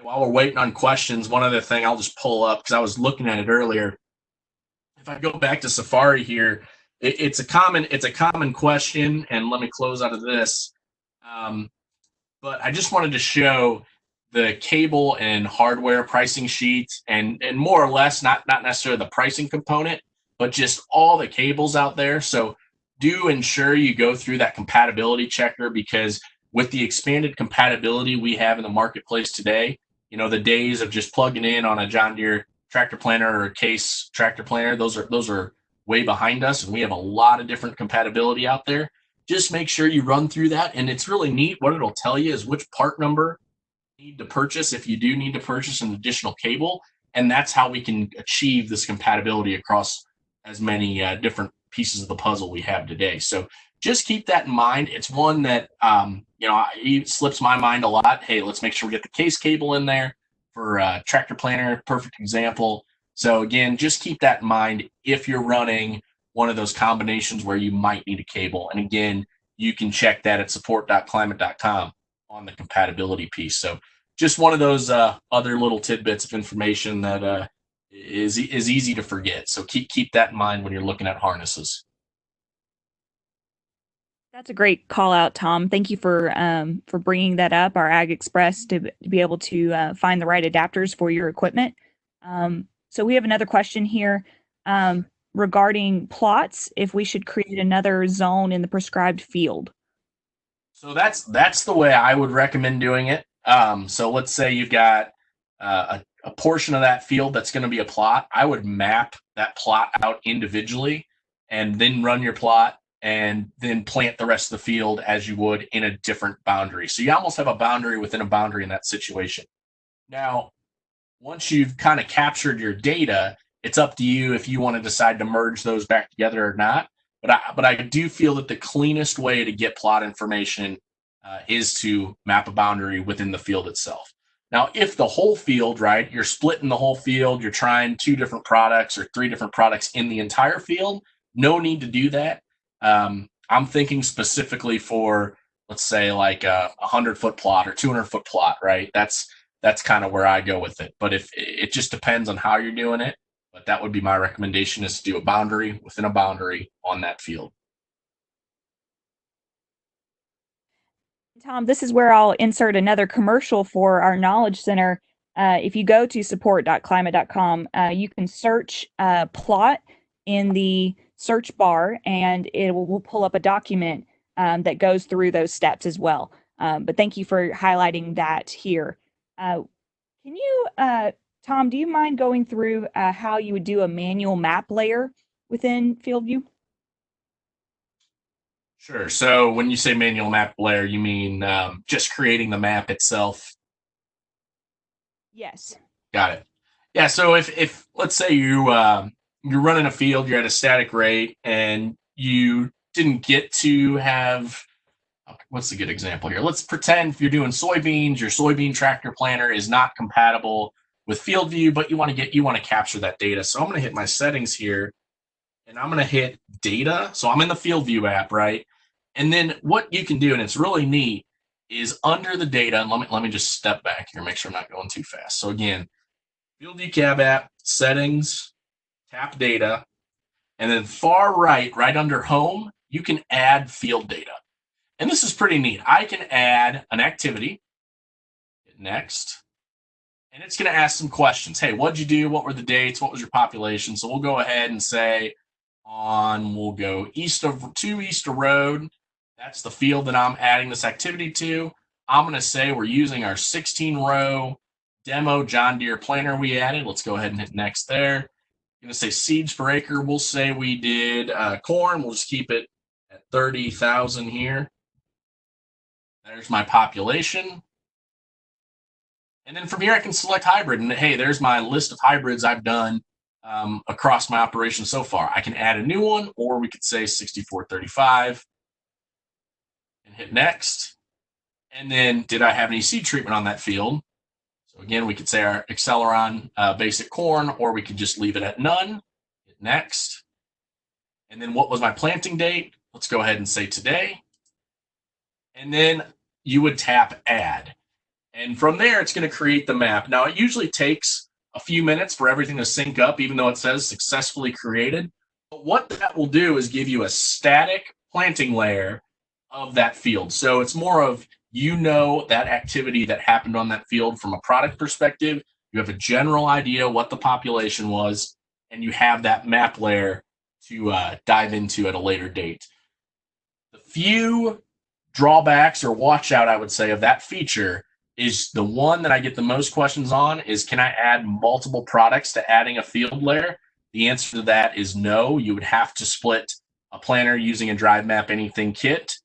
Speaker 3: While we're waiting on questions, one other thing I'll just pull up because I was looking at it earlier. If I go back to Safari here, it's a common question, and let me close out of this. But I just wanted to show the cable and hardware pricing sheets, and more or less not necessarily the pricing component, but just all the cables out there. So do ensure you go through that compatibility checker, because with the expanded compatibility we have in the marketplace today, you know, the days of just plugging in on a John Deere tractor planter or a Case tractor planter, those are way behind us, and we have a lot of different compatibility out there. Just make sure you run through that, and it's really neat. What it'll tell you is which part number you need to purchase if you do need to purchase an additional cable, and that's how we can achieve this compatibility across as many different pieces of the puzzle we have today. So just keep that in mind. It's one that it slips my mind a lot. Hey, let's make sure we get the Case cable in there for tractor planter. Perfect example. So again, just keep that in mind if you're running one of those combinations where you might need a cable. And again, you can check that at support.climate.com on the compatibility piece. So just one of those other little tidbits of information that is easy to forget. So keep that in mind when you're looking at harnesses.
Speaker 2: That's a great call out, Tom. Thank you for bringing that up. Our Ag Express to be able to find the right adapters for your equipment. So we have another question here regarding plots. If we should create another zone in the prescribed field.
Speaker 3: So that's the way I would recommend doing it. So let's say you've got a portion of that field that's going to be a plot. I would map that plot out individually and then run your plot and then plant the rest of the field as you would in a different boundary. So you almost have a boundary within a boundary in that situation. Now, once you've kind of captured your data, it's up to you if you want to decide to merge those back together or not. But I do feel that the cleanest way to get plot information is to map a boundary within the field itself. Now, if the whole field, right, you're splitting the whole field, you're trying 2 different products or 3 different products in the entire field, no need to do that. I'm thinking specifically for, let's say, like a 100-foot plot or 200-foot plot, right? That's kind of where I go with it. But if it just depends on how you're doing it, but that would be my recommendation, is to do a boundary within a boundary on that field.
Speaker 2: Tom, this is where I'll insert another commercial for our Knowledge Center. If you go to support.climate.com, you can search plot in the search bar, and it will pull up a document that goes through those steps as well. But thank you for highlighting that here. Can you, Tom, do you mind going through how you would do a manual map layer within FieldView?
Speaker 3: Sure. So when you say manual map layer, you mean just creating the map itself?
Speaker 2: Yes.
Speaker 3: Got it. Yeah. So if let's say you're running a field, you're at a static rate, and you didn't get to have, what's a good example here? Let's pretend if you're doing soybeans, your soybean tractor planter is not compatible with FieldView, but you want to capture that data. So I'm going to hit my settings here, and I'm going to hit data. So I'm in the FieldView app, right? And then what you can do, and it's really neat, is under the data, and let me just step back here, make sure I'm not going too fast. So again, FieldView Cab app, settings, tap data, and then far right under home, you can add field data. And this is pretty neat. I can add an activity, hit next, and it's going to ask some questions. Hey, what'd you do? What were the dates? What was your population? So we'll go ahead and say we'll go Easter Road. That's the field that I'm adding this activity to. I'm going to say we're using our 16-row demo John Deere planter we added. Let's go ahead and hit next there. I'm going to say seeds per acre. We'll say we did corn. We'll just keep it at 30,000 here. There's my population. And then from here, I can select hybrid. And hey, there's my list of hybrids I've done across my operation so far. I can add a new one, or we could say 6435 and hit next. And then did I have any seed treatment on that field? So again, we could say our Acceleron basic corn, or we could just leave it at none. Hit next. And then what was my planting date? Let's go ahead and say today. And then you would tap add. And from there, it's going to create the map. Now, it usually takes a few minutes for everything to sync up, even though it says successfully created. But what that will do is give you a static planting layer of that field. So it's more of, that activity that happened on that field from a product perspective. You have a general idea what the population was, and you have that map layer to dive into at a later date. The few drawbacks or watch out, I would say, of that feature is the one that I get the most questions on is, can I add multiple products to adding a field layer? The answer to that is no. You would have to split a planner using a Drive Map Anything kit.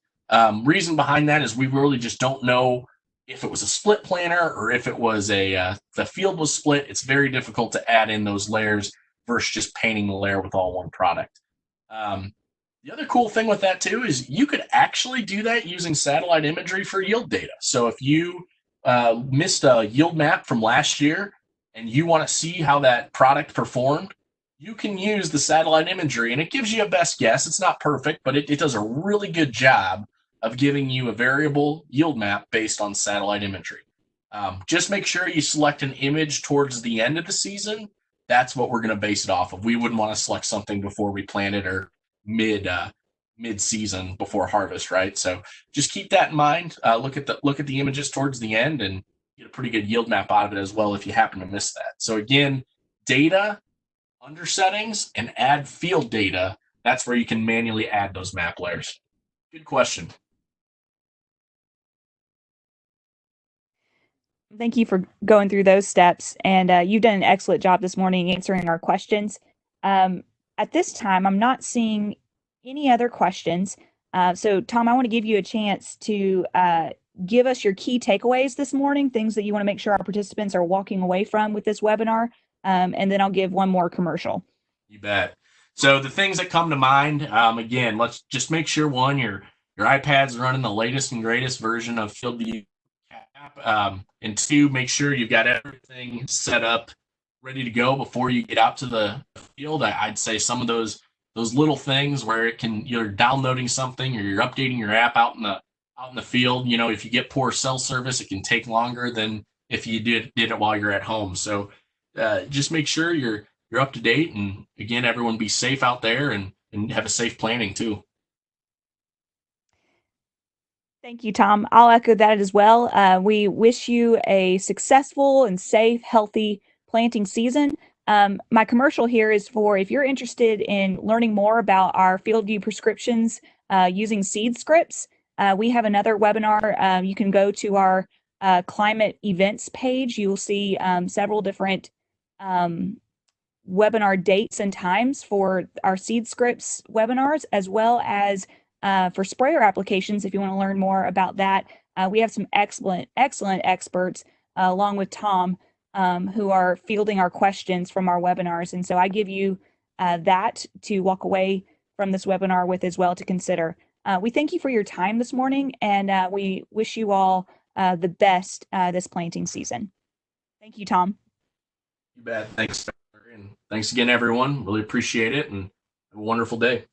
Speaker 3: Reason behind that is we really just don't know if it was a split planner or if it was the field was split. It's very difficult to add in those layers versus just painting the layer with all one product. The other cool thing with that too is you could actually do that using satellite imagery for yield data. So if you missed a yield map from last year and you want to see how that product performed, you can use the satellite imagery, and it gives you a best guess. It's not perfect, but it does a really good job of giving you a variable yield map based on satellite imagery. Just make sure you select an image towards the end of the season. That's what we're going to base it off of. We wouldn't want to select something before we plant it or mid-season before harvest, right? So just keep that in mind. Look at the images towards the end and get a pretty good yield map out of it as well if you happen to miss that. So again, data, under settings, and add field data. That's where you can manually add those map layers. Good question.
Speaker 2: Thank you for going through those steps, and you've done an excellent job this morning answering our questions. At this time, I'm not seeing any other questions. So Tom, I want to give you a chance to give us your key takeaways this morning, things that you want to make sure our participants are walking away from with this webinar. And then I'll give one more commercial.
Speaker 3: You bet. So the things that come to mind, again, let's just make sure, one, your iPad's running the latest and greatest version of FieldView app, and two, make sure you've got everything set up, ready to go before you get out to the field. I'd say some of those little things where you're downloading something or you're updating your app out in the field. If you get poor cell service, it can take longer than if you did it while you're at home. So just make sure you're up to date, and again, everyone be safe out there and have a safe planting too.
Speaker 2: Thank you, Tom. I'll echo that as well. We wish you a successful and safe, healthy planting season. My commercial here is for if you're interested in learning more about our FieldView prescriptions using seed scripts. We have another webinar. You can go to our climate events page. You will see several different webinar dates and times for our seed scripts webinars, as well as for sprayer applications. If you want to learn more about that, we have some excellent experts along with Tom who are fielding our questions from our webinars. And so I give you that to walk away from this webinar with as well to consider. We thank you for your time this morning, and we wish you all the best this planting season. Thank you, Tom.
Speaker 3: You bet. Thanks. And thanks again, everyone. Really appreciate it, and have a wonderful day.